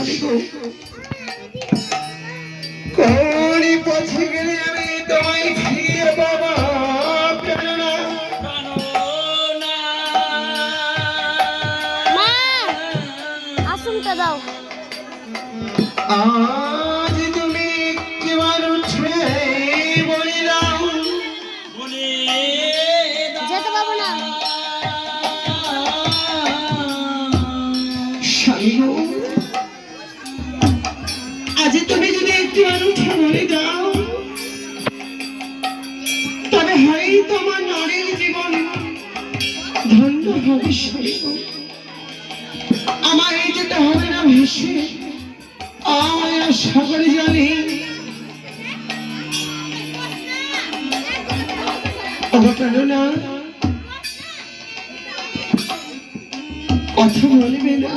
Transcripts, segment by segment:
স্বামী গো, কোন পথে গেলে আমি তোমায় ফিরিয়ে পাবো প্রেরণা? মা আসুনটা দাও। আজ তুমি একবার উঠে বলে দাও, যেতে পাবো না। স্বামী গো, আজ তুমি যদি একবার উঠে বলে দাও, তবে হয়তো আমার নারীর জীবন ধন্য হবে। স্বামী গো, আমার এই যেতে হবে না ভেসে আমার সাগরে জানি প্রেরণা কথা বলবে না।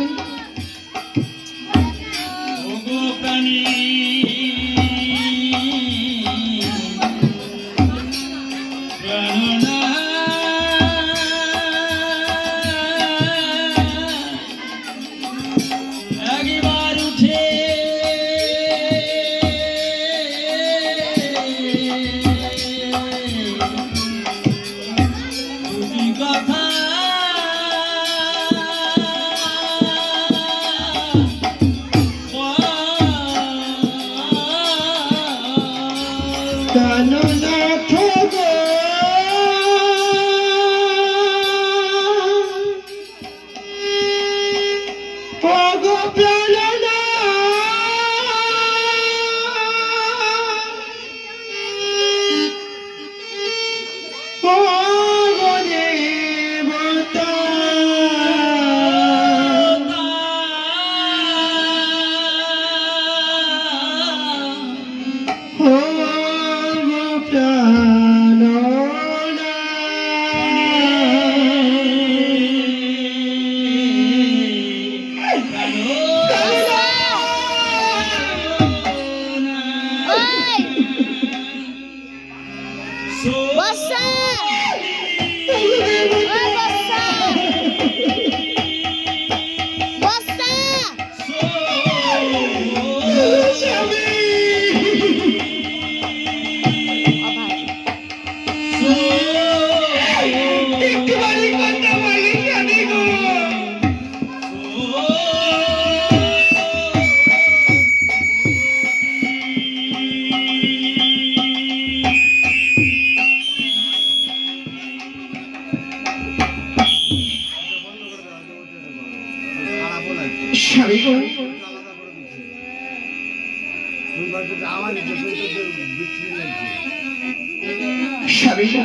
স্বামী গো, স্বামী গো,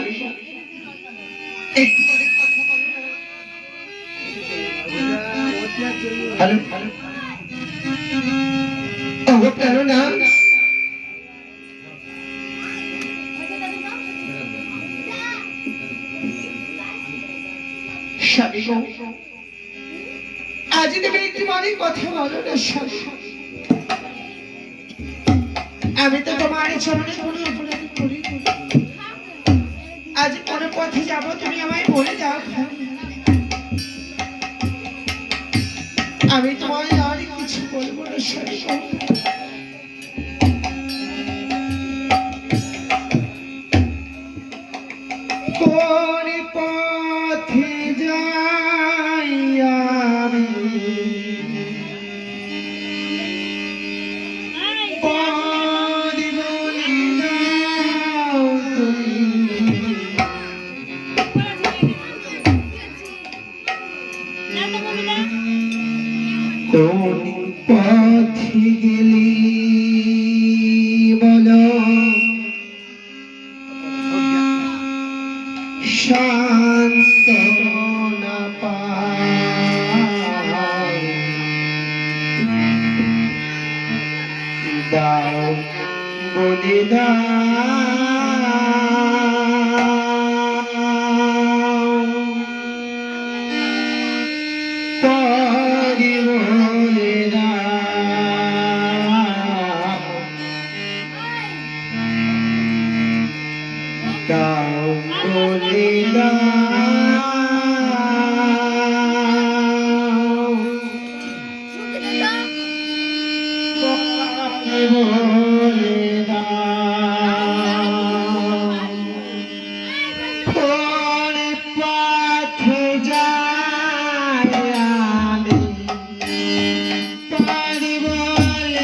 হ্যালো প্রেরণা, স্বামী গো, আজ তুমি একটু মানে কথা বলো না স্বামী। আমি তো তোমার চরণে কোনো অপরাধ করি, আজ কোন পথে যাব তুমি আমায় বলে দাও। আমি তোমায় আর কিছু বলবো না স্বামী। কোন পথে যাই আমি কোন পথে গেলি বলো সান্ত্বনা পাই, দাও বলে দাও বলে দাও। বলে কোন পথে যাই আমি পারি বলে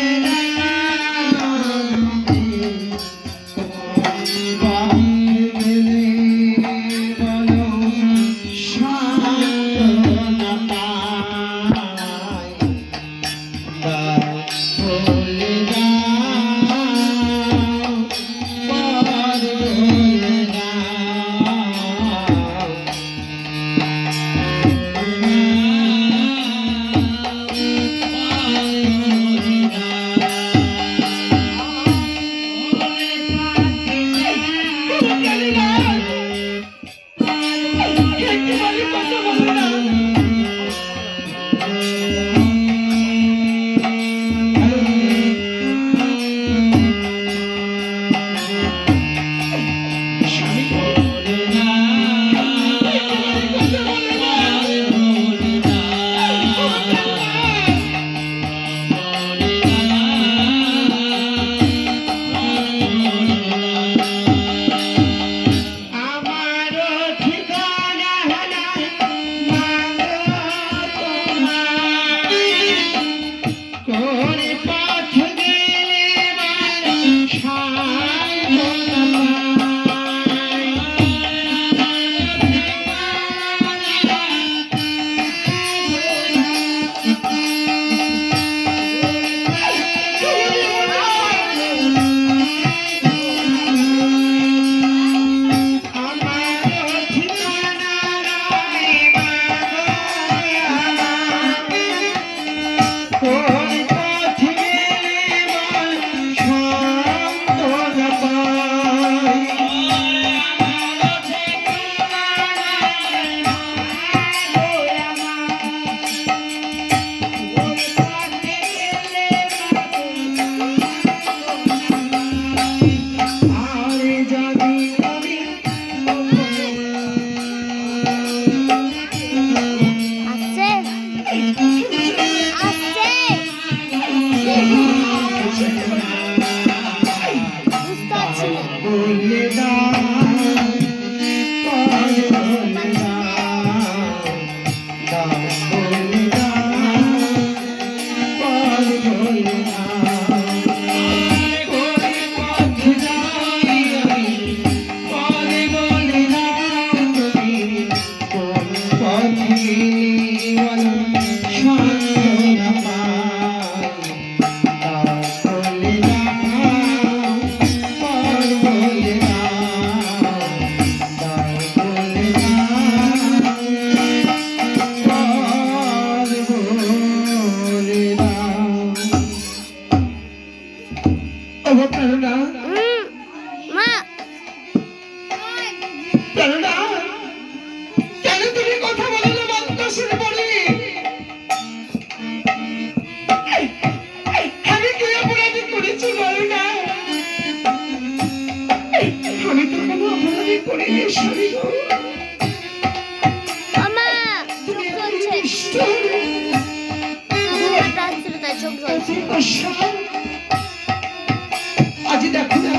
আজ দেখো না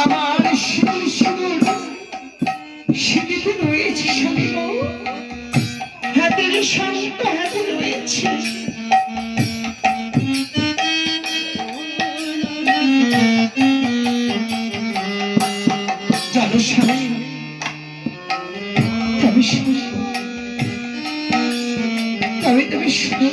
আমার শিশুর শিশুর সেদিকে রয়েছে স্বামী গো, হাতের শান্ত হাতে রয়েছে। জানো স্বামী, তবে শোনো, তবে শোনো,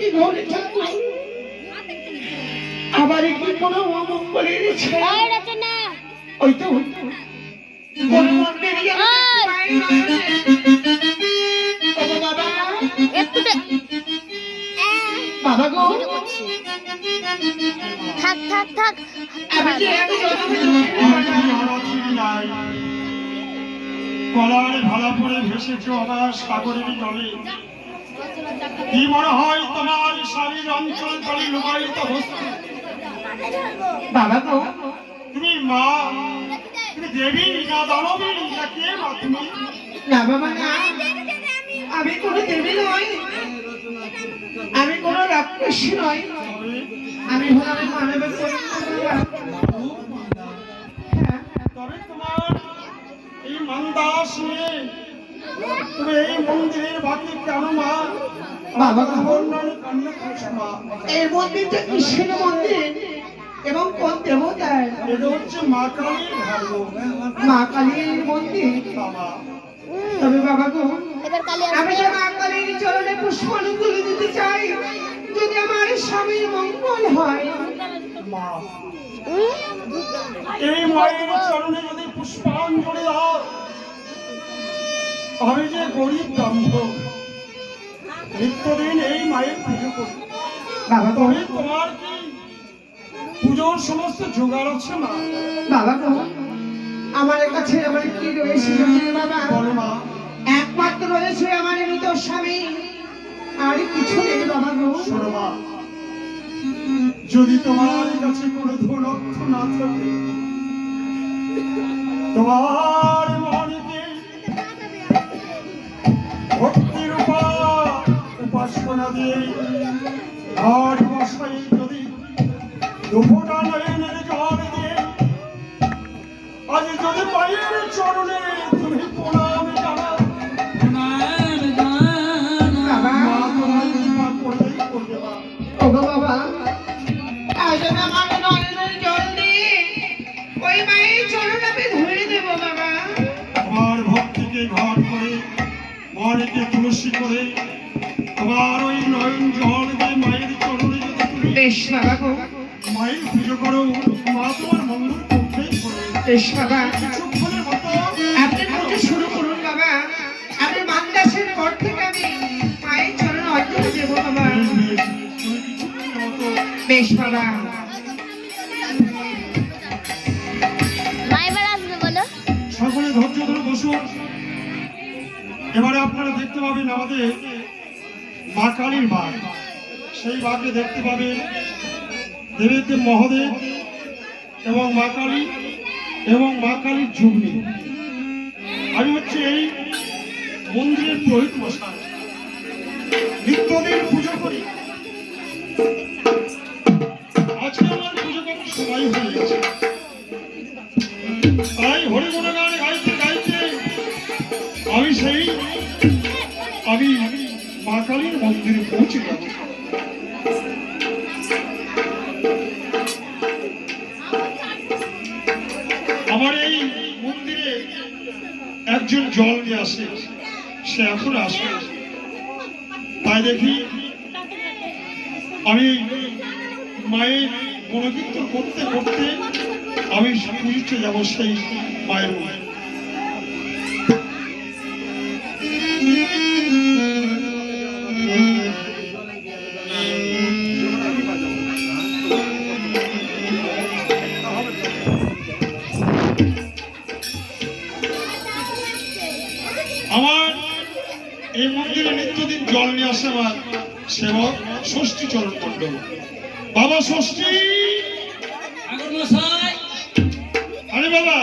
কি ঘরে ঠাকুর আবার কি কোনো অমঙ্গলের ছেলে এই রচনা ওই তো কোন মন্দির গেলে বাবা একটু বাবা গো থাক থাক থাক আমি যে আমি কলার ভালা পড়ে ভেসেছ আবার সাগরের জলে কি মনে হয় তোমার স্বামীর অঞ্চল করে লুকায়িত বস্তু বাবা গো তুমি মা তুমি দেবী না দানবী না কে মা তুমি না বাবা না আমি কোনো দেবী নই আমি কোনো রাক্ষসী নই আমি হলাম মানবের পরিবার তবে তোমার এই মন্দাস নিয়ে তুমি এই মন্দিরের বাকি কেন মা বাবা গো বর্ণনা কান্না করছো মা এই মন্দিরটা কিসের মন্দির এবং কোন দেবতার এটা হচ্ছে মা কালীর ভাগ্য মা কালীর মন্দির বাবা তবে বাবা গো এবার কালি আমি যে মা কালীর চরণে পুষ্পাঞ্জলি তুলে দিতে চাই যদি আমার স্বামীর মঙ্গল হয় মা এই মায়ের চরণে যদি পুষ্পাঞ্জলি দাও আমি যে গরিব ব্রাহ্মণ নিত্যদিন এই মায়ের পুজো করি বাবা গো তবে তোমার কি পুজোর সমস্ত জোগাড় আছে মা বাবা গো আমার কাছে আমার কি রয়েছে জানেন বাবা বলো মা একমাত্র রয়েছে আমার মৃত স্বামী আর কিছু নেই বাবা গো শোনো মা যদি তোমার কাছে কোনো ধনর্থ না থাকে তোমার মনেতে ভক্তির উপাসনা দিয়ে ঘর বসাই যদি দুপুরা নয়নের জল দিয়ে আজ যদি মায়ের চরণে তুমি প্রণাম জানাও বাবা মা তোমার কৃপা করলেই করবে মা ওগো বাবা আজ আমার নয়নের জল দিয়ে ওই মায়ের চরণ আমি ধরে দেব বাবা আমার ভক্তিকে ঘর করে মনেকে তুলসী করে আবার ওই নয়ন জল দিয়ে মায়ের চরণে যদি তুমি বেশ বাবা গো মায়ের পুজো করো মা তোমার মঙ্গল করতেই করে বেশ বাবা কিছুক্ষণের মতো আপনি পুজো শুরু করুন বাবা আমি মান্দাসের পর থেকে আমি মায়ের চরণ অর্জন দেবো বাবা তুমি কিছুক্ষণের মতো বেশ বাবা মা এবার আসবে বলো সকলে ধৈর্য ধরে বসুন এবারে আপনারা দেখতে পাবেন আমাদের মা কালীর বাঘ সেই বাঘে দেখতে পাবেন দেবীতে মহাদেব এবং মা কালী এবং মা কালীর যুগ্নি আমি হচ্ছে এই মন্দিরের পুরোহিত মশাই নিত্যদিন পুজো করি আজকে আমার পুজো করার সময় হয়ে গেছে তাই হরি গুণগান গাইতে গাইতে আমি মা কালীর মন্দিরে পৌঁছে যাব আমার এই মন্দিরে একজন জল নিয়ে আসে সে এখন আসে তাই দেখি আমি মায়ের গুণকীর্তন করতে করতে আমি পুজোতে যাব সেই মায়ের মনে আমার এই মন্দিরে নিত্যদিন জল নিয়ে আসে আমার সেবক ষষ্ঠী চরণ মণ্ডল বাবা ষষ্ঠী আরে বাবা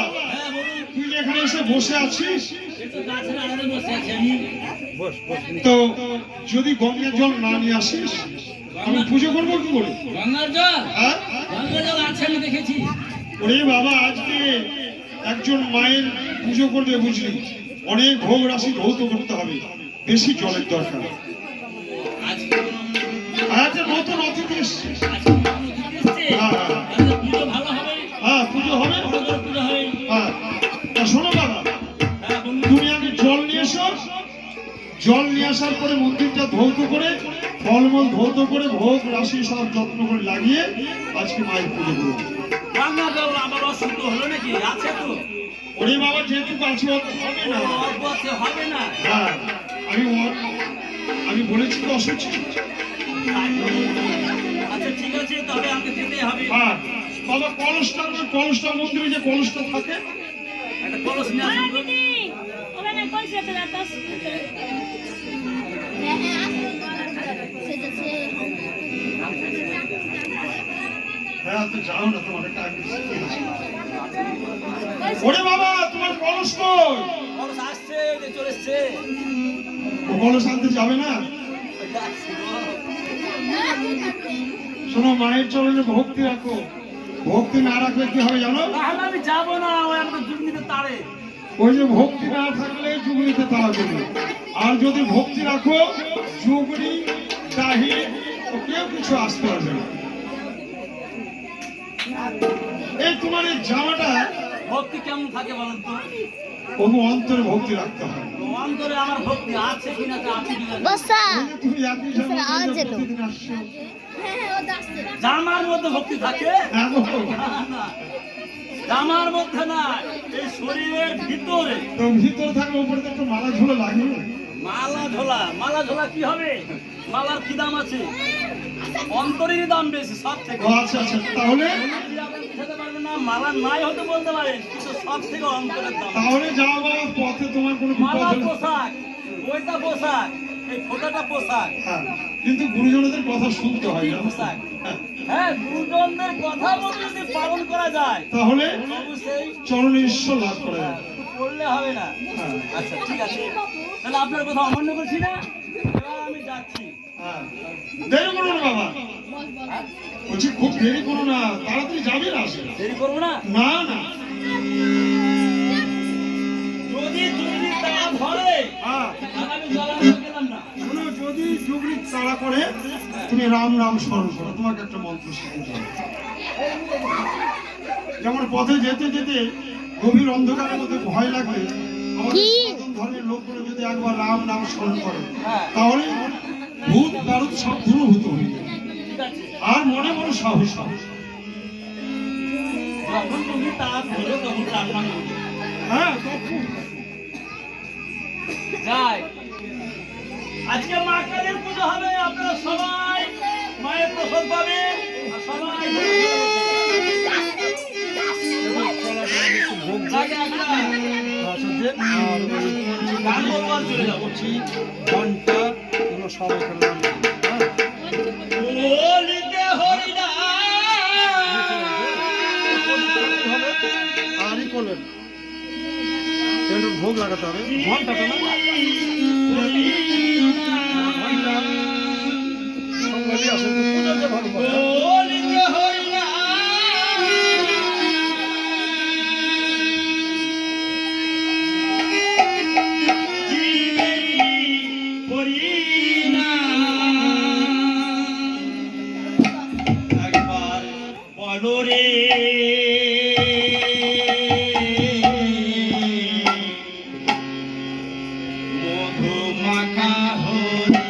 তুই এখানে এসে বসে আছিস তো যদি গঙ্গার জল না নিয়ে আসিস আমি পুজো করবো কি করে গঙ্গার জল হ্যাঁ গঙ্গার জল আছে আমি দেখেছি ওরে বাবা আজকে একজন মায়ের পুজো করবে বুঝলি অনেক ভোগ রাশি ধৌত করতে হবে বেশি জলের দরকার আজকে আজকে নতুন অতিথি এসছে আজকে অতিথি এসছে, হ্যাঁ। তাহলে পুজো ভালো হবে হ্যাঁ পুজো হবে বড় করে পুজো হবে হ্যাঁ তা শোনো বাবা হ্যাঁ বলুন তুমি আগে জল নিয়ে এসো জল নিয়ে আসার পরে মন্দিরটা ধৌত করে ফলমূল ফলমূল ধৌত করে ভোগ রাশি সব যত্ন করে লাগিয়ে আজকে মায়ের পুজো করবো। রান্না করবো আমার অসুস্থ হলো নাকি আছে তো ওরে বাবা যেটুকু আছে অত হবে না। অল্প আছে হবে না হ্যাঁ আমি বলেছি তো অসুস্থ। আচ্ছা ঠিক আছে তাহলে আমাকে যেতেই হবে হ্যাঁ বাবা কলসটা মন্দিরে যে কলসটা থাকে একটা কলস নিয়ে আসুন তো। হ্যাঁ তো যাও না তোমাকে টাইম ওরে বাবা তোমার কলস কই? কলস আসছে এই যে চলে এসছে ও কলস আনতে যাবে না? শোনো মায়ের চরণে ভক্তি রাখো, ভক্তি না রাখলে কি হবে জানো? তাহলে আমি যাবো না ওই আমাদের যুগনিতে তারে ওই যে ভক্তি না থাকলে যুগলিতে তারা করবে, আর যদি ভক্তি রাখো যুগলি দাহি ও কেউ কিছু আসতে পারবে না। এই তোমার এই জামাটা ভক্তি কেমন থাকে বলেন তো ওকে অন্তরে ভক্তি রাখতে হয়। অন্তরে আমার ভক্তি আছে কিনা তা আছে কিনা বসা এই যে তুমি একই জামা আওয়াজ পরে এলো। প্রতিদিন আসছো, জামার মধ্যে ভক্তি থাকে হ্যাঁ গো। না, জামার মধ্যে না এই শরীরের ভিতরে তো ভিতরে থাকলে উপরে তো একটু মালা ঝোলা লাগবে। মালা ঝোলা কি হবে মালার কি দাম আছে অন্তরেরই দাম বেশি সব থেকে ও আচ্ছা আচ্ছা, তাহলে বুঝাতে পারবেন না মালা নাই হতে বলতে পারেন কিন্তু সব থেকে অন্তরের দাম তাহলে যাও বাবা, পথে তোমার কোনো বিপদ মালা হলে পোশাক ওইটা পোশাক এই ফোটাটা পোশাক হ্যাঁ, কিন্তু গুরুজনদের কথা শুনতে হয় কি জানো? পোশাক হ্যাঁ, হ্যাঁ গুরুজনদের কথা মতো যদি পালন করা যায় তাহলে অবশ্যই চরণে ঈশ্বর লাভ করা যায়। করলে হবে না হ্যাঁ, আচ্ছা ঠিক আছে তাহলে আপনার কথা অমান্য করছি না এবার আমি যাচ্ছি হ্যাঁ। দেরি করো না বাবা, বলছি খুব দেরি করো না, তাড়াতাড়ি যাবে না আসে দেরি করবো না না না। যদি জরুরি তারা ধরে হ্যাঁ, তাহলে আমি জলাশয় গেলাম না শোনো, যদি যুগলি তাড়া করে তুমি রাম নাম স্মরণ করো, তোমাকে একটা মন্ত্র শিখতে হবে। যেমন পথে যেতে যেতে গভীর অন্ধকারের মধ্যে ভয় লাগবে, আমাদের কি? সনাতন ধর্মের লোকগুলো যদি একবার রাম নাম স্মরণ করে হ্যাঁ। তাহলে ভূত প্রারুত সব দূরভূত হয়ে যাবে, ঠিক আছে আর মনে মনে সাহস হবে। যখন তুমি তারা ধরে তখন রান্না করবে হ্যাঁ তখন যাই আজকে মা কালীর পুজো হবে আপনারা সবাই মায়ের প্রসাদ পাবেন আর সবাই আগে একটা গান বলবো আর চলে যাবো ঘন্টা এগুলো সব এখানে বলিতে হরিনা আরই করলেন এটা ভোগ লাগাতে হবে, ঘন্টাটা না ঘন্টা সব লাগিয়ে আসে পুজোর যে ভালো করে। বলিতে হরিনা একবার বলো রে মধু মাখা হরি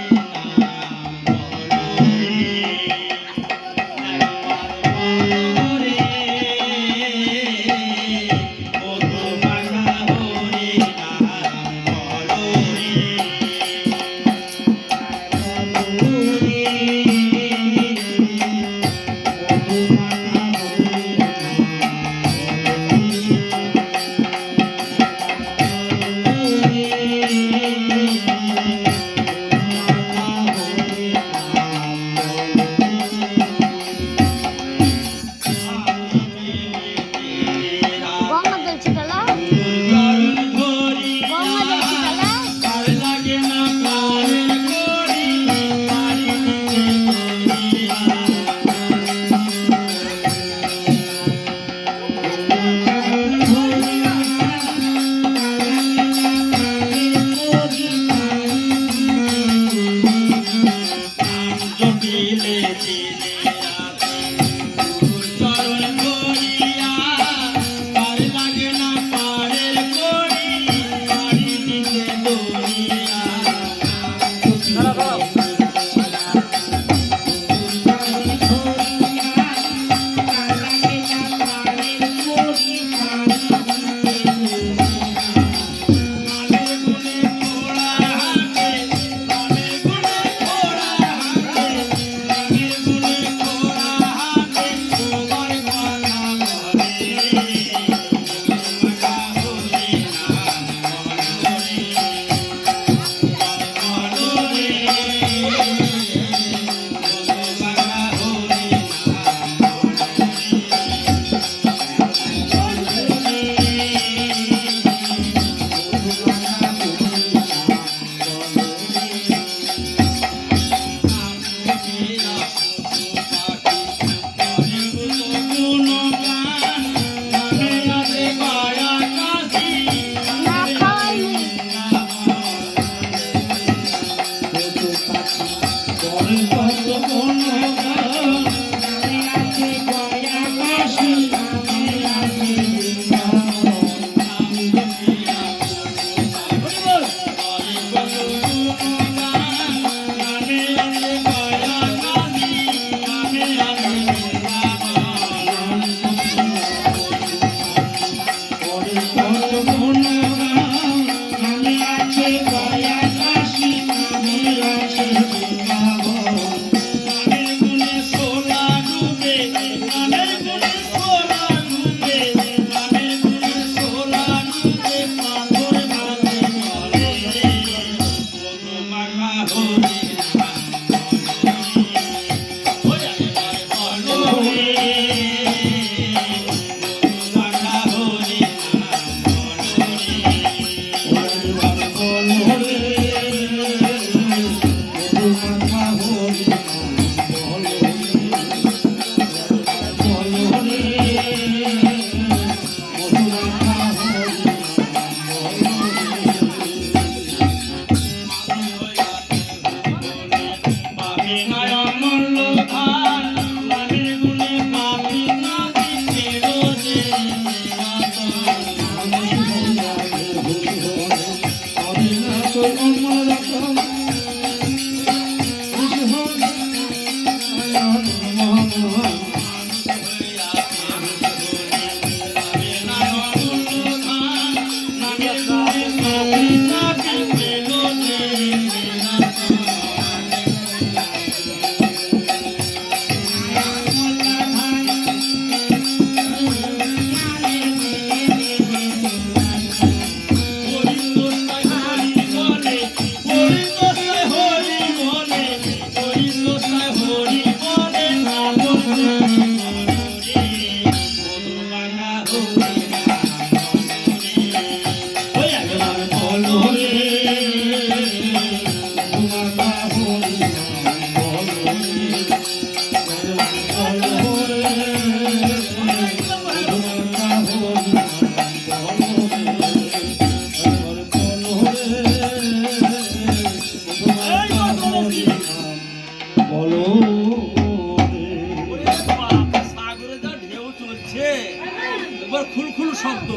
একবার খুলখুল শব্দ।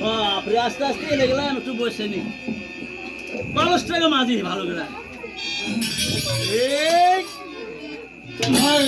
বাপরে, আস্তে আস্তে এলে গেলাম, একটু বসে নি। কলসটাকে মাঝি ভালো করে। এই ভাই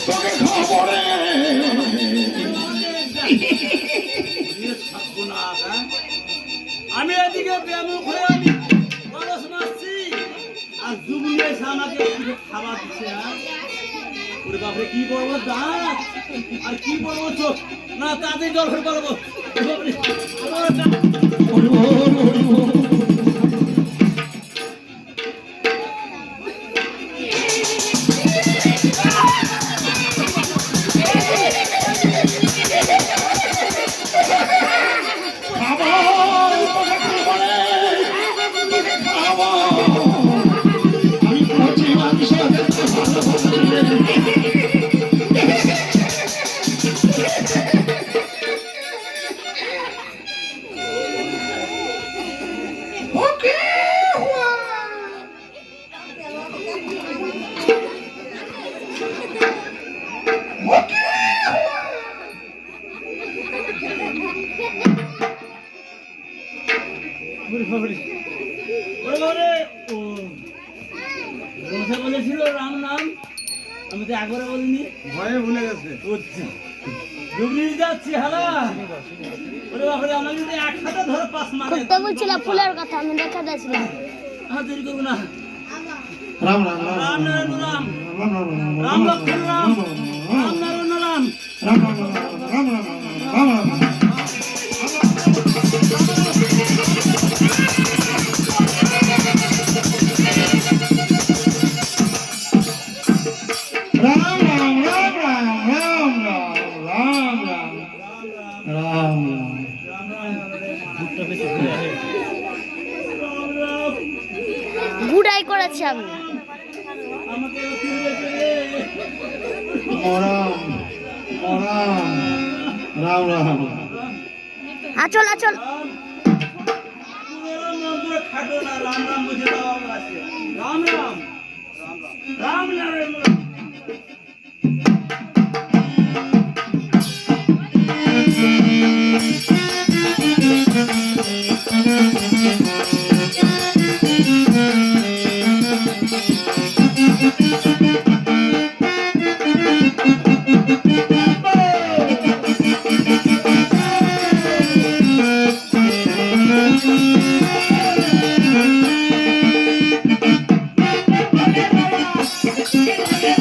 তোকে খাবো রে। আমি এদিকে ব্যায়াম করে আমি কলস মারছি, আর জুগলি এসে আমাকে একটু খাবার দিচ্ছে। ওরে বাপরে, কি বলবো দাঁত আর কি বলবো চোখ, না তাতে জল হয়ে পারবো। হরি বল, হরি বল। খাবো, তোকে খাবো রে, তোকে খাবো। আমি কচি মাংস খেতে ভালোবাসি রে। ওকে হুয়া। ওকে হুয়া। ওরে বাপরে, ওরে বাপরে, ও রোজা বলেছিল রাম নাম, আমি তো একবারে বলিনি, ভয়ে ভুলে গেছে। জুগলি যাচ্ছি হালা। ওরে বাপরে, আমাকে যদি এক হাতে ধরে পাঁচ মারে। খুব তো বলছিল ফুলের কথা, আমি দেখা দিয়েছিলাম। দেরি করবো না। রাম রাম রাম রাম নারায়ণ রাম, রাম রাম রাম রাম লক্ষ্মণ রাম, রাম নারায়ণ রাম। রাম রাম রাম রাম রাম রাম রাম রাম। রাম রাম রাম রাম রাম রাম রাম রাম রাম। গুড়াই করেছি আমি। আমাকে ফিরে রে। মরাম মরাম রাম রাম। আচল আচল। খাটো না, রাম রাম বুঝে দাও আছে। রাম রাম রাম নারায়ণ রাম। Thank you.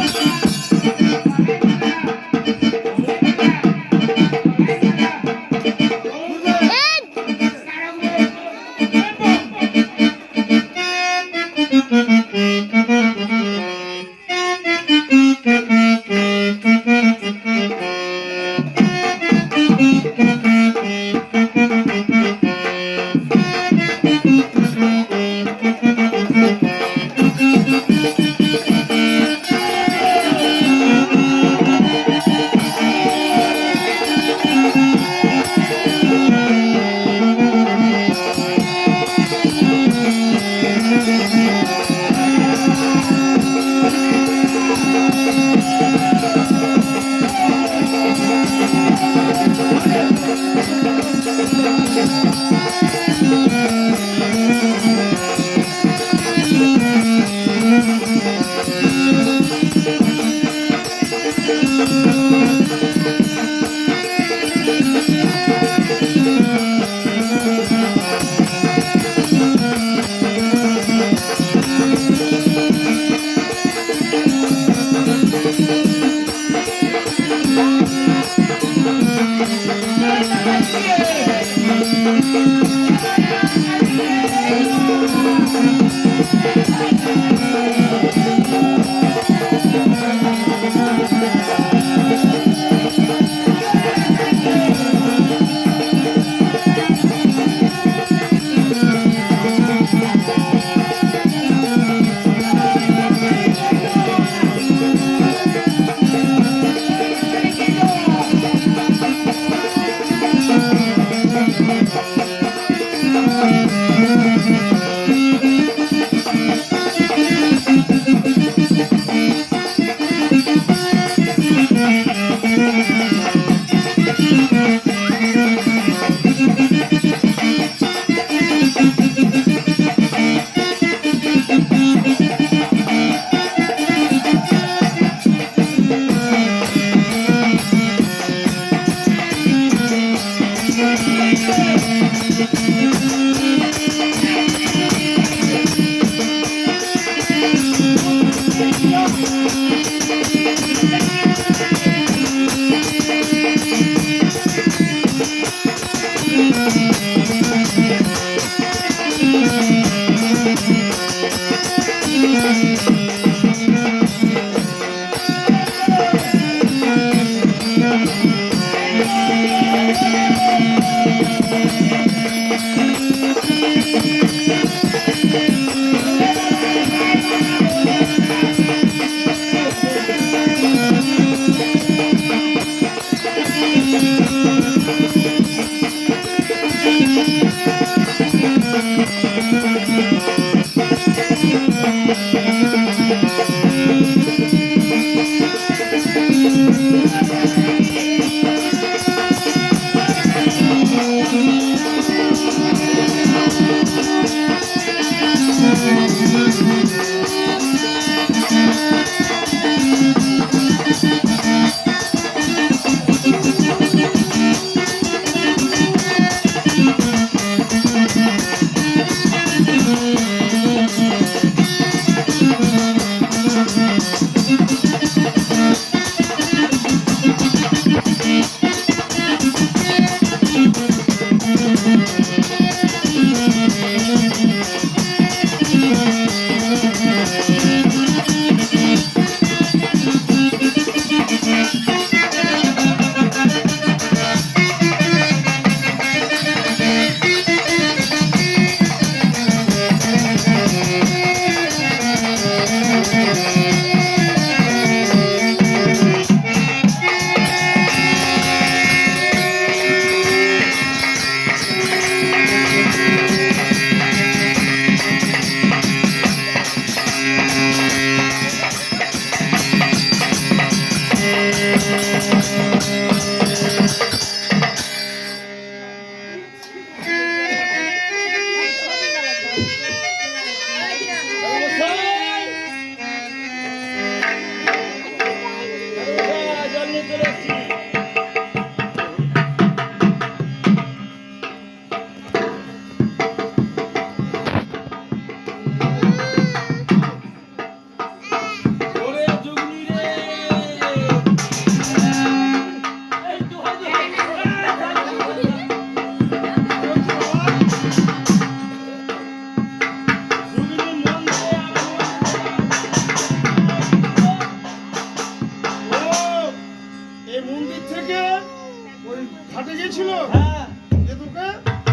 ওই ঘাটে গিয়েছিল হ্যাঁ যে তোকে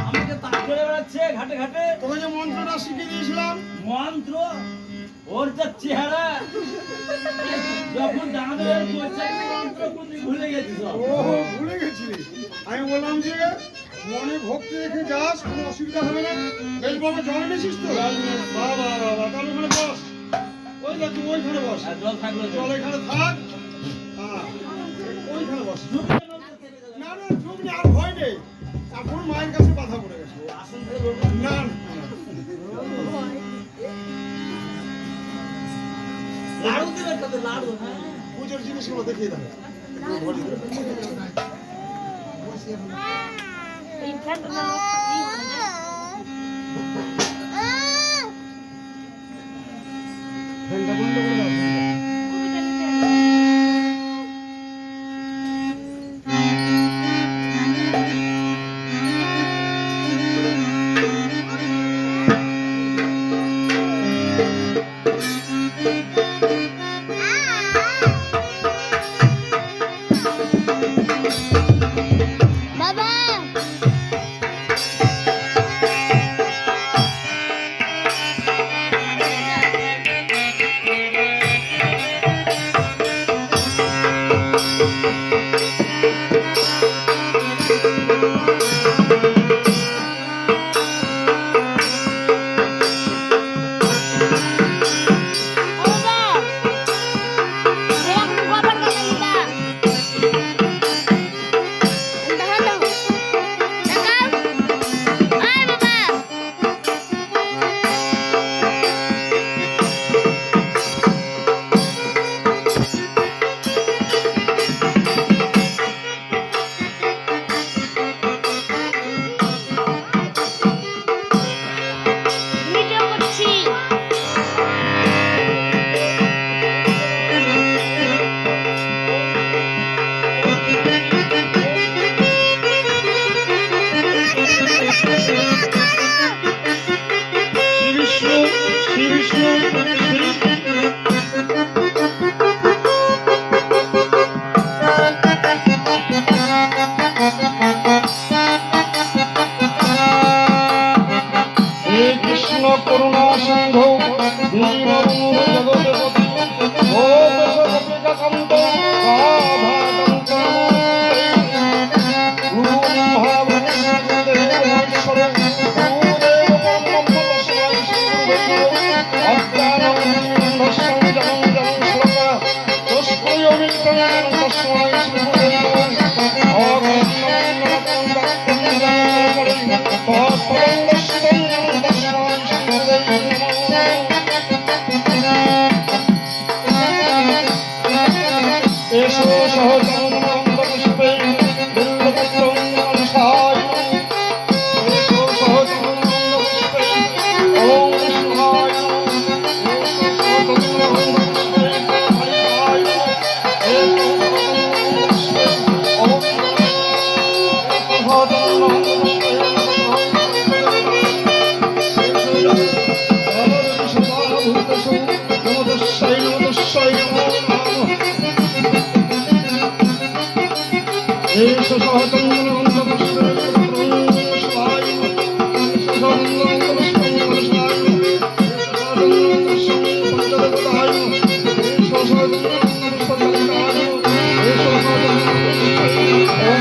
আমাকে তাক করে বেড়াচ্ছে ঘাটে ঘাটে। তোকে যে মন্ত্রটা শিখিয়ে দিয়েছিলাম মন্ত্র ওর যা চেহারা, যখন জানাবে মন্ত্র বুদ্ধি ভুলে গেছিস। ও ভুলে গেছিলি। আমি বললাম যে মনে ভক্তি রেখে যাস, কোনো অসুবিধা হবে না। বেশ বাবা জল নিয়েছিস তো? বাবা বাবা, তাহলে ওখানে বস। ওই দেখ তুই ওইখানে বস। আর জল থাকলো জল এখানে থাক। হ্যাঁ, ওইখানে বস। না না, ঝুঁক নেই, আর ভয় নেই। এখন মায়ের কাছে বাধা পড়ে গেছে। আসন থেকে লড়বে না না। লাড়ু দেবে তাতে লাড়ু। হ্যাঁ পুজোর জিনিসগুলো দেখিয়ে দেবে। একটু ভরি দেবে। ফ্যানটা বন্ধ করে দাও। বাবা করুণা সিন্ধু দীনবন্ধু জগৎপতি গোপেশ গোপিকাকান্ত রাধাকান্ত গুরু মহাবীরেশ্বর গুরুদেব ব্রহ্মস্বামী অজ্ঞানন্দস্যং জনং জনং শ্লোকা তস্मै অবিজ্ঞানং তস্मै শ্রীগুরুদেব এসো সহজনন্দপুষ্পে বিল্বপত্রং অনুসায় এসো সহজনন্দপুষ্পে ওম বিষ্ণুহায় এসো সহজনন্দপুষ্পে হরিহায় এসো সহজনন্দপুষ্পে ওম এসো সহচন্দ্রপুষ্পে শিবায় এসো সহচন্দ্রপুষ্পে শিবায় এসো সহচন্দ্রপুষ্পে পঞ্চদেবতায় এসো সহচন্দ্রপুষ্পে এসো সহচন্দ্রপুষ্পে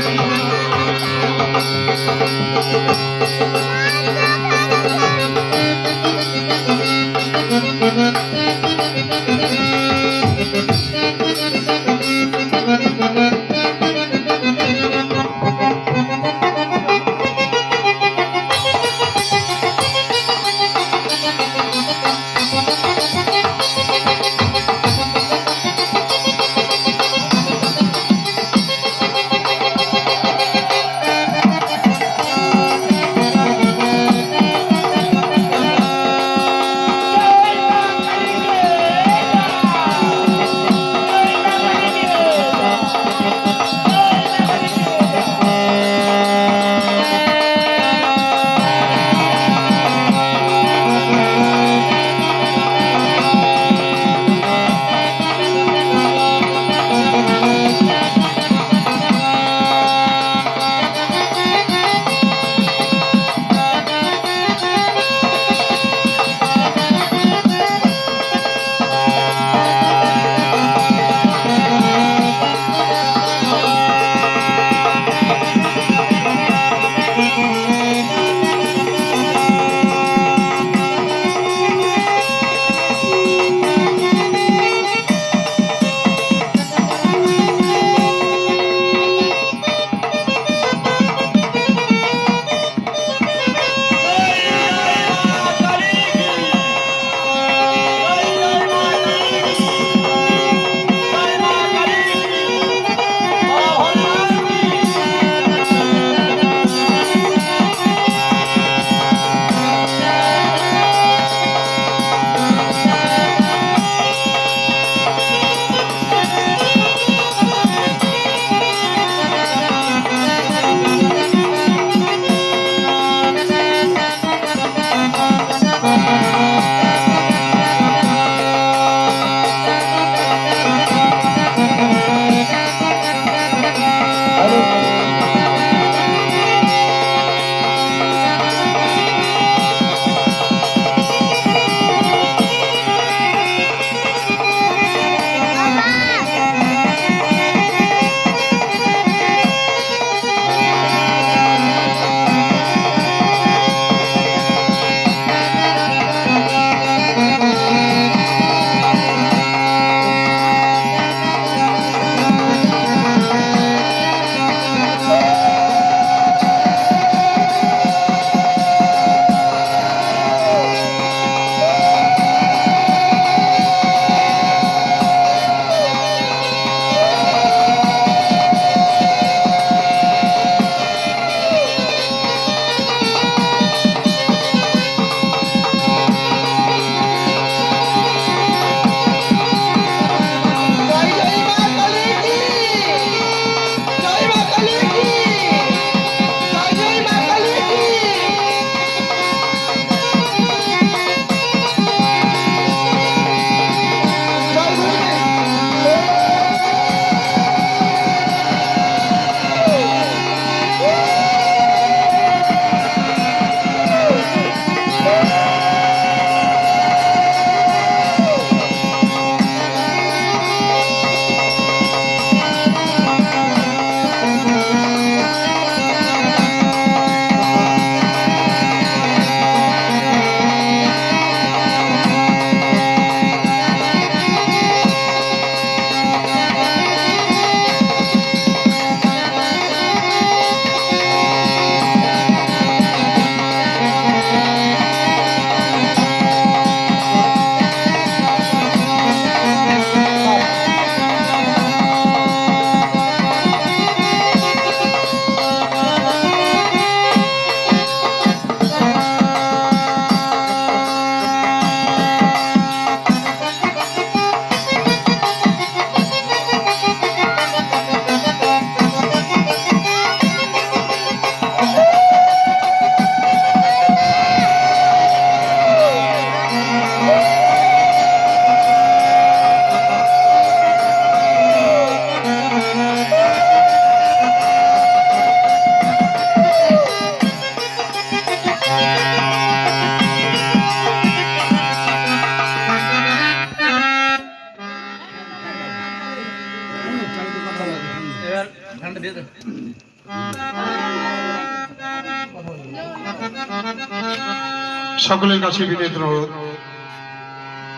সকলের কাছে বিনীত অনুরোধ,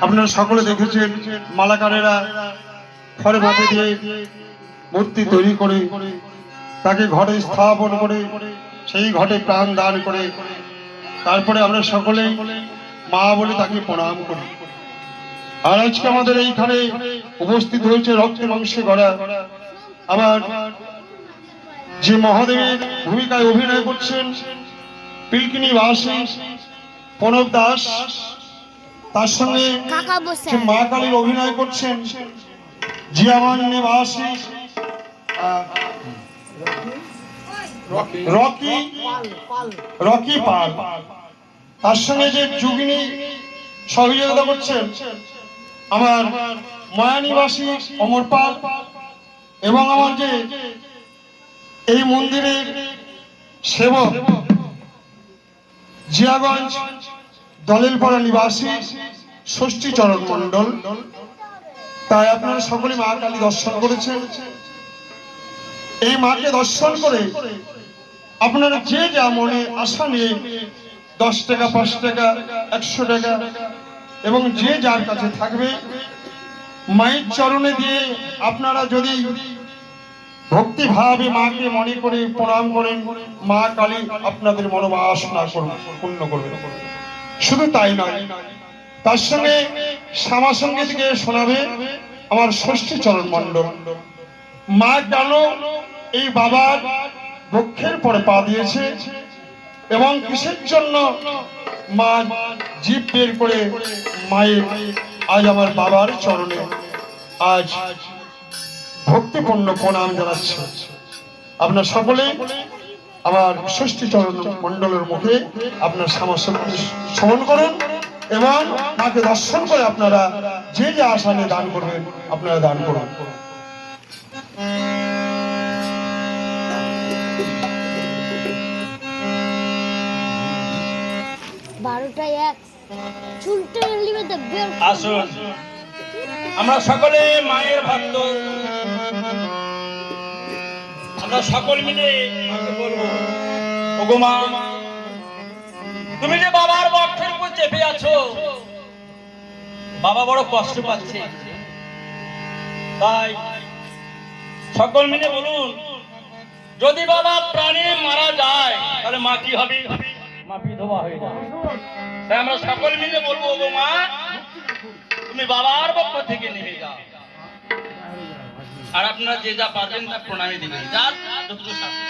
আপনারা সকলে দেখেছেন মালাকারেরা খড়ে মাটি দিয়ে মূর্তি তৈরি করে তাকে ঘরে স্থাপন করে সেই ঘটে প্রাণ দান করে তারপরে আমরা সকলেই মা বলে তাকে প্রণাম করি। আর আজকে আমাদের এইখানে উপস্থিত হয়েছে রক্তে মাংসে গড়া আমার যে মহাদেবের ভূমিকায় অভিনয় করছেন পিলকিনি বাসী প্রণব দাস, তার সঙ্গে কাকা বসে যে মা কালীর অভিনয় করছেন জিয়াবান নিবাসী রকি পাল, তার সঙ্গে যে যোগিনী সহযোগিতা করছেন আমার মায়ানিবাসী অমর পাল, এবং আমার যে এই মন্দিরের সেবক জিয়াগঞ্জ দলেলপাড়া নিবাসী ষষ্ঠীচরণ মণ্ডল। তাই আপনারা সকলে মা কালী দর্শন করেছেন। এই মাকে দর্শন করে আপনারা যে যা মনে আশা নিয়ে 10 টাকা 5 টাকা 100 টাকা এবং যে যার কাছে থাকবে মায়ের চরণে দিয়ে আপনারা যদি ভক্তিভাবে মাকে মনে করে প্রণাম করেন, মা কালী আপনাদের মনোবাসনা পূর্ণ করবে। শুধু তাই নয়, তার সঙ্গে শ্যামা সঙ্গীতকে শোনাবে আমার ষষ্ঠীচরণ মণ্ডল। মা কেন এই বাবার বক্ষের পরে পা দিয়েছে এবং কিসের জন্য মা জীব বের করে মায়ের আজ আমার বাবার চরণে আজ ভক্তিপূর্ণ প্রণাম জানাচ্ছে। আপনার সকলে আমার ষষ্ঠীচরণ মণ্ডলের মুখে আপনার শ্যামা সঙ্গীত শ্রবণ করুন এবং মাকে দর্শন করে আপনারা যে যে আশা নিয়ে দান করবেন আপনারা দান করুন। বারোটায় এক চুলটা নিবে তো বের আসুন আমরা সকলে মায়ের ভক্ত, আমরা সকল মিলে মাকে বলবো, ওগো মা, তুমি যে বাবার বক্ষের উপর চেপে আছো, বাবা বড় কষ্ট পাচ্ছে, তাই সকল মিলে বলুন, যদি বাবা প্রাণে মারা যায় তাহলে মা কি হবে? মা বিধবা হয়ে যাবে। তাই আমরা সকল মিলে বলবো, ওগো মা, তুমি বাবার পক্ষ থেকে নেমে যাও, আর আপনারা যে যা পারবেন তা প্রণামী দিবেন, যার যতটুকু সাধ্য।